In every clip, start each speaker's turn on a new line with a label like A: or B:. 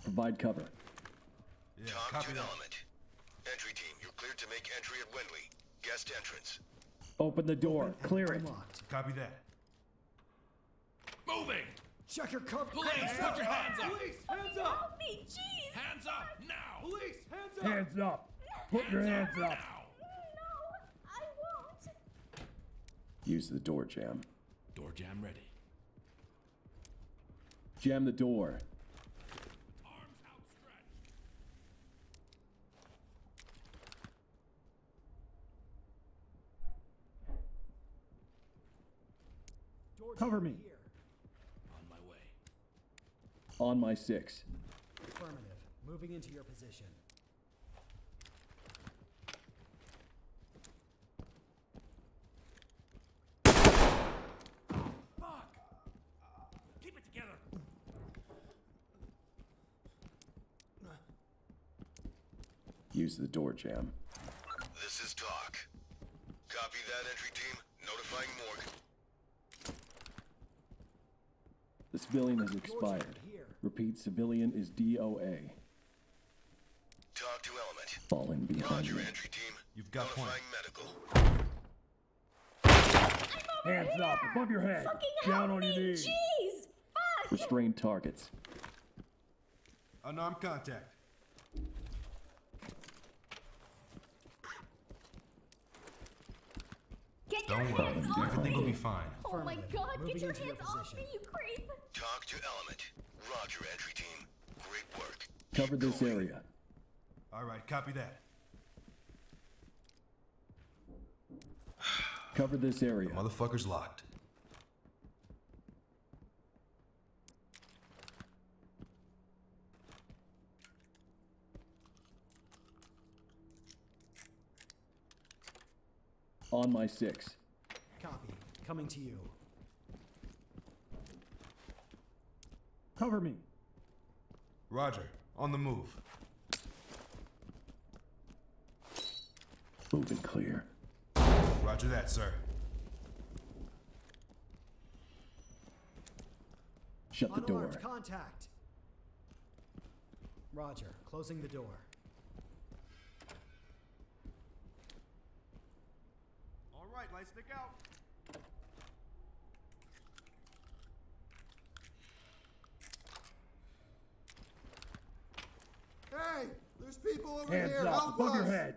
A: Provide cover.
B: Yeah,
C: Talk
B: copy
C: to
B: that.
C: element. Entry team, you're cleared to make entry at Windley. Guest entrance.
A: Open the door. Clear it.
D: Unlocked.
B: Copy that.
E: Moving!
D: Check your cover.
E: Police, put your hands up!
D: Police, hands up!
F: Help me, jeez!
E: Hands up now!
D: Police, hands up!
A: Hands up. Put your hands up.
E: Now!
F: No, I won't.
A: Use the door jam.
E: Door jam ready.
A: Jam the door.
E: Arms outstretched.
D: Door
A: Cover
D: jam
A: me.
D: Here.
E: On my way.
A: On my 6.
D: Affirmative. Moving into your position.
E: Fuck! Keep it together!
A: Use the door jam.
C: This is talk. Copy that, entry team. Notifying morgue.
A: The civilian has
D: Door
A: expired.
D: jam here.
A: Repeat, civilian is DOA.
C: Talk to element.
A: Falling behind
C: Roger,
A: me.
C: entry team.
B: You've got point.
C: Notifying medical.
F: I'm over
A: Hands
F: here.
A: up, above your head.
F: Fucking
A: Down
F: help
A: on your
F: me,
A: knees.
F: jeez! Fuck!
A: Restrain targets.
B: Unarmed contact.
F: Get your
B: Don't worry.
F: hands off
B: Everything will
F: me!
B: be fine.
F: Oh my
D: Affirmative.
F: god,
D: Moving
F: get your
D: into your
F: hands off
D: position.
F: me, you creep!
C: Talk to element. Roger, entry team. Great work.
A: Cover
C: Keep
A: this
C: going.
A: area.
B: All right, copy that.
A: Cover this area.
B: Motherfucker's locked.
A: On my 6.
D: Copy. Coming to you.
A: Cover me.
B: Roger. On the move.
A: Moving clear.
B: Roger that, sir.
A: Shut the door.
D: Unarmed contact. Roger. Closing the door.
B: All right, light stick out.
G: Hey, there's people over
A: Hands
G: here.
A: up,
G: Help
A: above
G: us.
A: your head.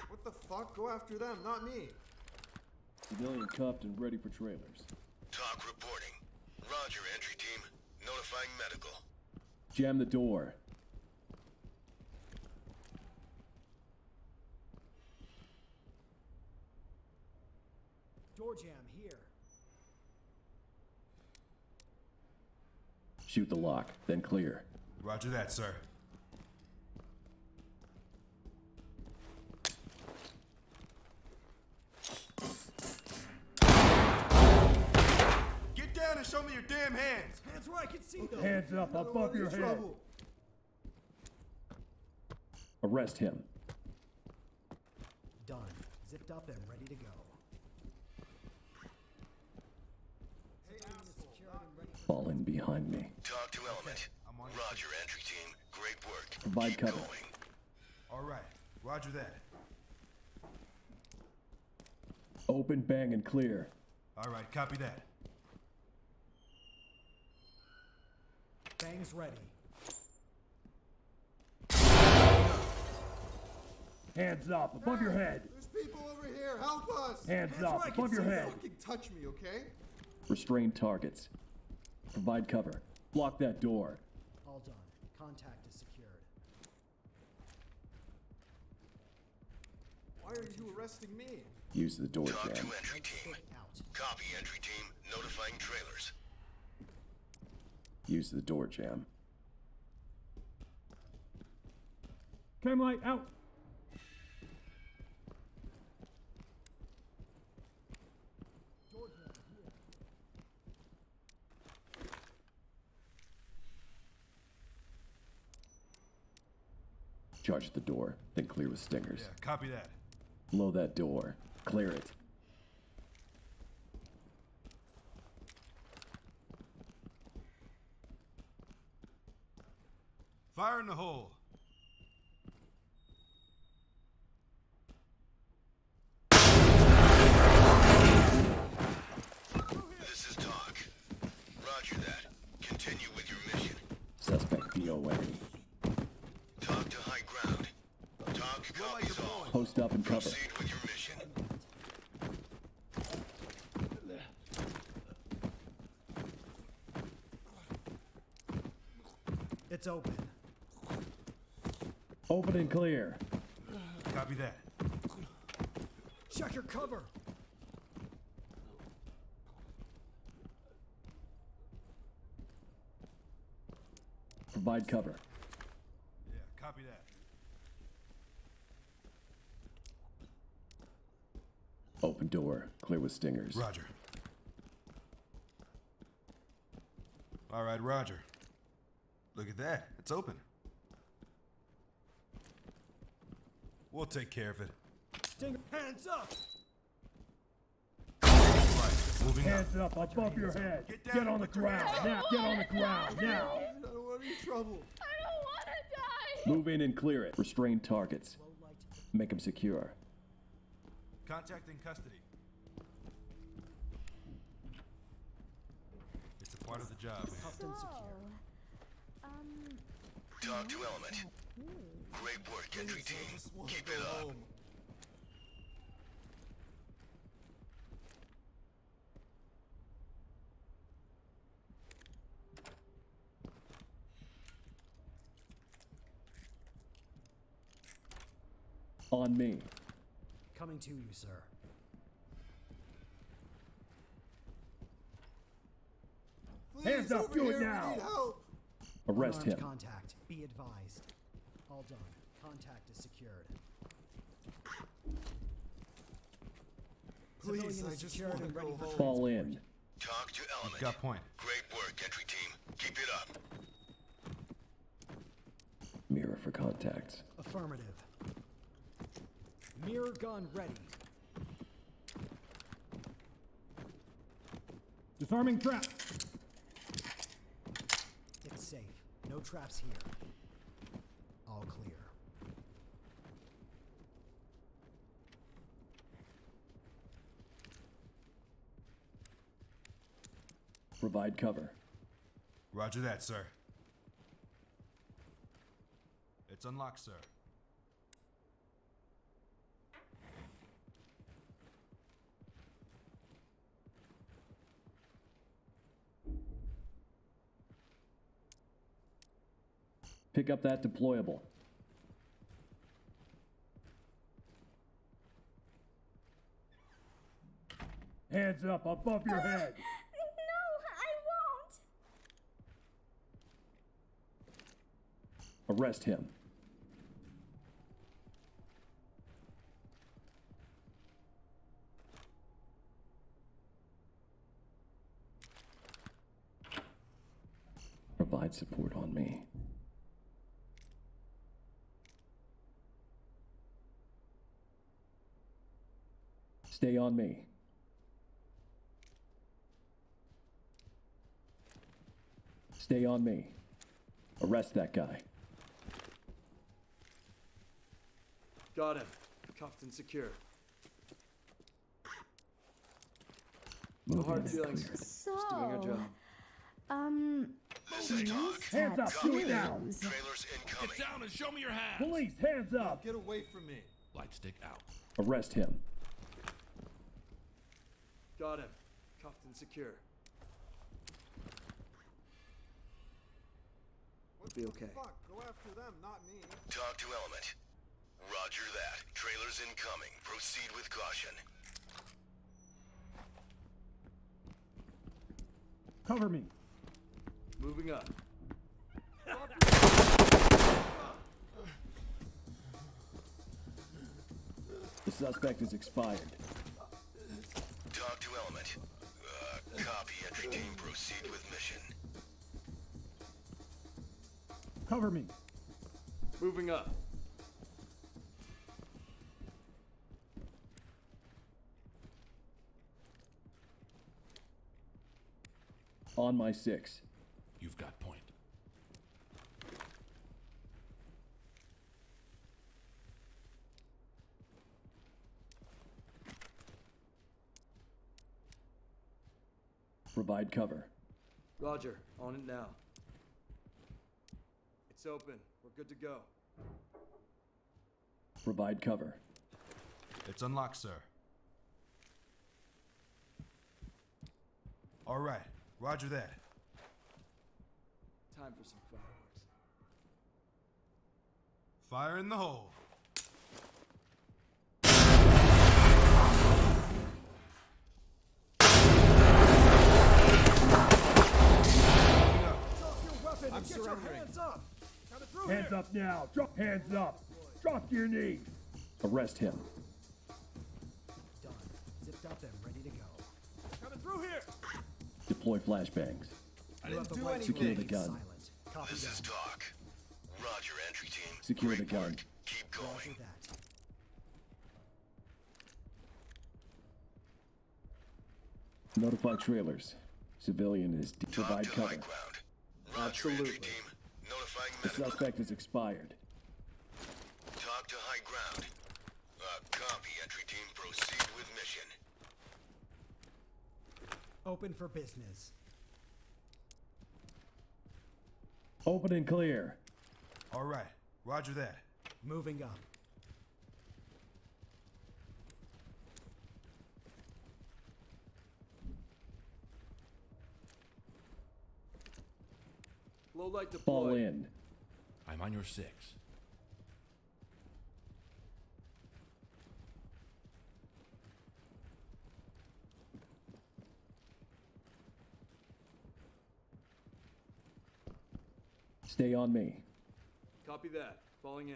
G: What the fuck? Go after them, not me.
A: Civilian cuffed and ready for trailers.
C: Talk reporting. Roger, entry team. Notifying medical.
A: Jam the door.
D: Door jam here.
A: Shoot the lock, then clear.
B: Roger that, sir. Get down and show me your damn hands.
D: Hands where I can see them.
A: Hands up,
G: Another
A: above
G: one
A: your
G: in
A: head.
G: trouble.
A: Arrest him.
D: Done. Zipped up and ready to go.
A: Falling behind me.
C: Talk to element.
B: I'm on it.
C: Roger, entry team. Great work.
A: Provide
C: Keep
A: cover.
C: going.
B: All right. Roger that.
A: Open, bang, and clear.
B: All right, copy that.
D: Bangs ready.
A: Hands up, above your head.
G: There's people over here. Help us.
A: Hands
D: Hands
A: up,
D: where I can
A: above your
D: see
A: head.
G: Fucking touch me, okay?
A: Restrain targets. Provide cover. Block that door.
D: All done. Contact is secured.
G: Why are you arresting me?
A: Use the door
C: Talk to
A: jam.
C: entry team.
D: Stick out.
C: Copy, entry team. Notifying trailers.
A: Use the door jam. Cam light out.
D: Door jam here.
A: Charge the door, then clear with stingers.
B: Yeah, copy that.
A: Blow that door. Clear it.
B: Fire in the hole.
C: This is Talk. Roger that. Continue with your mission.
A: Suspect DOA.
C: Talk to high ground. Talk copies all.
A: Post up and cover.
C: Proceed with your mission.
D: It's open.
A: Open and clear.
B: Copy that.
D: Check your cover.
A: Provide cover.
B: Yeah, copy that.
A: Open door. Clear with stingers.
B: Roger. All right, Roger. Look at that. It's open. We'll take care of it.
D: Stinger, hands up.
B: Right, moving up.
A: Hands up above your head.
B: Get down
A: on the
B: with your
A: ground.
B: hands
A: Now, get on the ground. Now.
G: I don't want any trouble.
F: I don't want to die.
A: Move in and clear it. Restrain targets.
D: Low light.
A: Make them secure.
B: Contacting custody. It's a part of the job, man.
D: Cuffed and secure.
C: Talk to element. Great work, entry team.
G: Just want to
C: Keep
G: go
C: it up.
G: home.
A: On me.
D: Coming to you, sir.
G: Please,
A: Hands up,
G: over
A: do it
G: here, we
A: now.
G: need help.
A: Arrest
D: Unarmed
A: him.
D: contact. Be advised. All done. Contact is secured.
G: Please,
D: Civilian
G: I
D: is
G: just
D: secured
G: want to
D: and ready
G: go
D: for
G: home.
A: Fall in.
C: Talk to element.
B: Got point.
C: Great work, entry team. Keep it up.
A: Mirror for contacts.
D: Affirmative. Mirror gun ready.
A: Disarming trap.
D: It's safe. No traps here. All clear.
A: Provide cover.
B: Roger that, sir. It's unlocked, sir.
A: Pick up that deployable. Hands up above your head.
F: No, I won't.
A: Arrest him. Provide support on me. Stay on me. Stay on me. Arrest that guy.
H: Got him. Cuffed and secure. No
A: Moving
H: hard
A: and
H: feelings.
A: clear.
F: So,
H: Just doing our job.
C: This is Talk.
A: Hands up,
C: Copy
A: shoot
C: that.
A: now.
C: Trailers incoming.
E: Get down and show me your hands.
A: Police, hands up.
G: Get away from me.
E: Light stick out.
A: Arrest him.
H: Got him. Cuffed and secure.
G: What
H: Be
G: the
H: okay.
G: fuck? Go after them, not me.
C: Talk to element. Roger that. Trailers incoming. Proceed with caution.
A: Cover me.
H: Moving up.
A: The suspect is expired.
C: Talk to element. Copy, entry team. Proceed with mission.
A: Cover me.
H: Moving up.
A: On my 6.
E: You've got point.
A: Provide cover.
H: Roger, on it now. It's open. We're good to go.
A: Provide cover.
B: It's unlocked, sir. All right, roger that.
H: Time for some fireworks.
B: Fire in the hole.
D: Drop your weapon and get your hands up! Coming through
A: Hands
D: here!
A: up now! Drop hands up! Drop to your knees! Arrest him.
D: Done. Zipped up and ready to go.
E: Coming through here!
A: Deploy flashbangs.
D: You have the
G: do
D: right to
A: Secure the
D: remain
A: gun.
D: silent. Copy
C: This is
D: that.
C: Doc. Roger, entry team.
A: Secure
C: Great
A: the gun.
C: work. Keep
D: Roger
C: going.
D: that.
A: Notify trailers. Civilian is
C: Talk
A: provide
C: to
A: cover.
C: high ground. Roger, entry
H: Absolutely.
C: team. Notifying
A: The
C: medical.
A: suspect is expired.
C: Talk to high ground. Copy, entry team. Proceed with mission.
D: Open for business.
A: Open and clear.
B: All right, roger that.
D: Moving up.
H: Low light deployed.
A: Fall in.
E: I'm on your 6.
A: Stay on me.
H: Copy that. Falling in.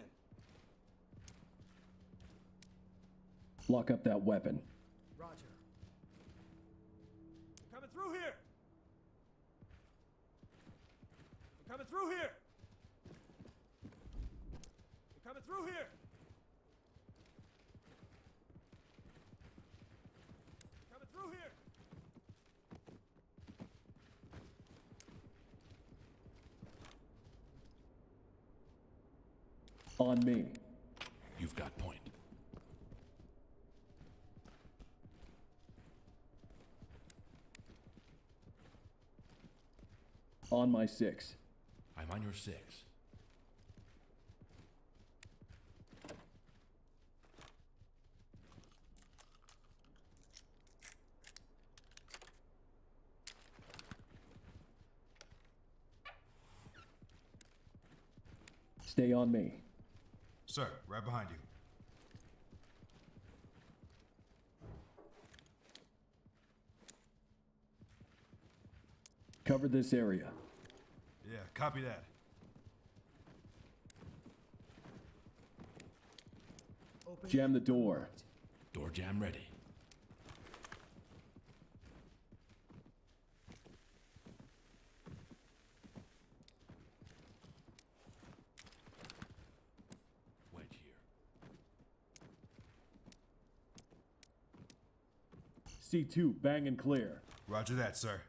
A: Lock up that weapon.
D: Roger.
E: Coming through here! We're coming through here! We're coming through here! Coming through here!
A: On me.
E: You've got point.
A: On my 6.
E: I'm on your 6.
A: Stay on me.
B: Sir, right behind you.
A: Cover this area.
B: Yeah, copy that.
D: Open.
A: Jam the door.
E: Door jam ready. Wedge here.
A: C2, bang and clear.
B: Roger that, sir.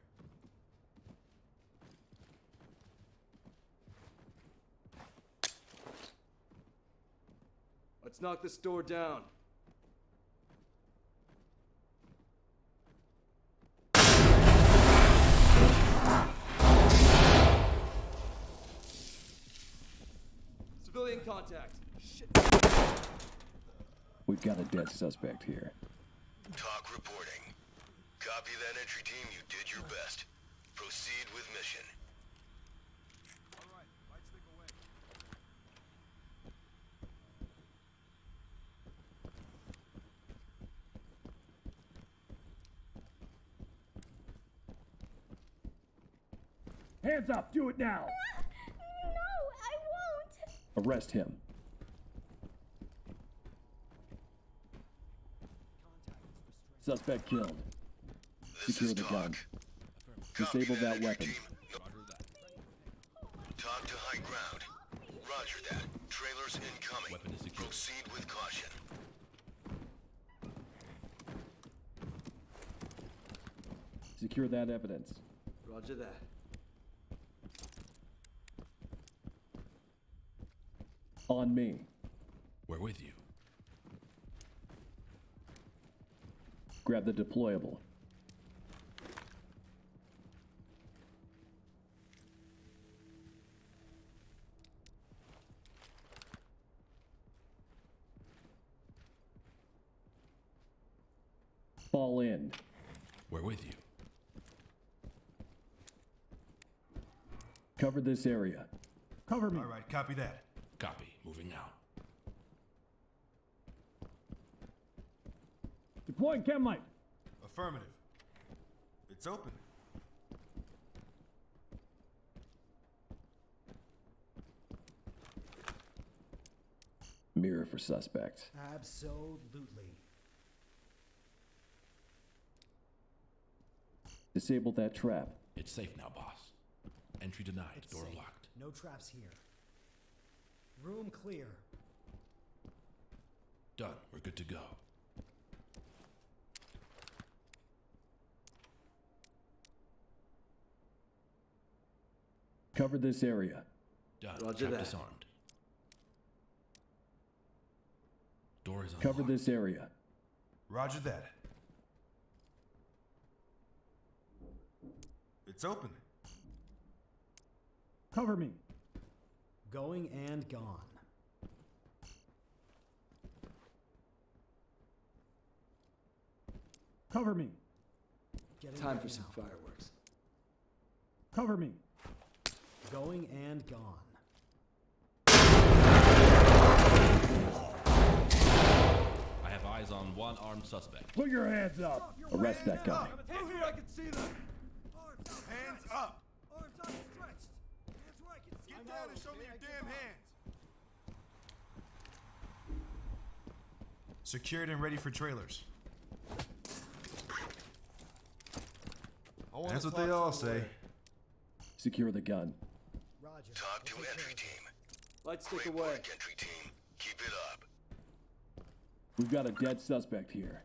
H: Let's knock this door down. Civilian contact. Shit.
A: We've got a dead suspect here.
C: Talk reporting. Copy that, entry team. You did your best. Proceed with mission.
B: All right, light stick away.
A: Hands up! Do it now!
F: No, I won't.
A: Arrest him. Suspect killed.
C: This
A: Secure
C: is
A: the
C: Doc.
A: gun.
C: Copy
A: Disable that
C: entry
A: weapon.
C: team. Talk to high ground. Roger that. Trailers incoming.
E: Weapon is secured.
C: Proceed with caution.
A: Secure that evidence.
H: Roger that.
A: On me.
E: We're with you.
A: Grab the deployable. Fall in.
E: We're with you.
A: Cover this area. Cover me.
B: All right, copy that.
E: Copy. Moving out.
A: Deploying chem light.
B: Affirmative. It's open.
A: Mirror for suspects.
D: Absolutely.
A: Disable that trap.
E: It's safe now, boss. Entry denied.
D: It's
E: Door
D: safe.
E: locked.
D: No traps here. Room clear.
E: Done. We're good to go.
A: Cover this area.
E: Done.
H: Roger
E: Trap
H: that.
E: disarmed. Door is unlocked.
A: Cover this area.
B: Roger that. It's open.
A: Cover me.
D: Going and gone.
A: Cover me.
D: Getting
H: Time
D: ready
H: for some
D: now.
H: fireworks.
A: Cover me.
D: Going and gone.
E: I have eyes on one armed suspect.
A: Put your hands up. Arrest that guy.
G: Through here, I can see them.
B: Hands up.
G: Arms outstretched. Hands where I can see.
B: Get down and show me your damn hands. Secured and ready for trailers. That's what they all say.
A: Secure the gun.
D: Roger.
C: Talk to
D: We'll take
C: entry
D: care of
C: team.
H: Lights stick
C: Great
H: away.
C: work, entry team. Keep it up.
A: We've got a dead suspect here.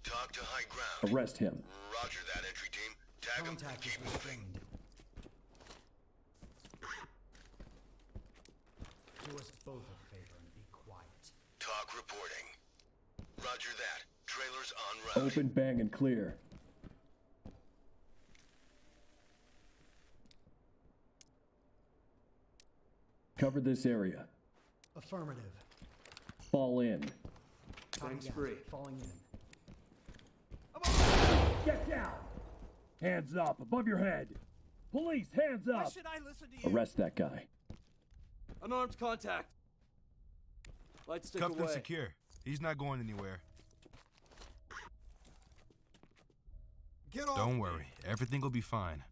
C: Talk to high ground.
A: Arrest him.
C: Roger that, entry team. Tag him.
D: Contact is
C: Keep moving.
D: restrained. Do us both a favor and be quiet.
C: Talk reporting. Roger that. Trailers en route.
A: Open, bang, and clear. Cover this area.
D: Affirmative.
A: Fall in.
H: Thanks
D: Yeah,
H: free.
D: falling in.
A: Get down! Hands up, above your head. Police, hands
G: Why
A: up!
G: should I listen to you?
A: Arrest that guy.
H: Unarmed contact. Lights stick
B: Cuffed and
H: away.
B: secure. He's not going anywhere.
G: Get off.
B: Don't worry. Everything will be fine.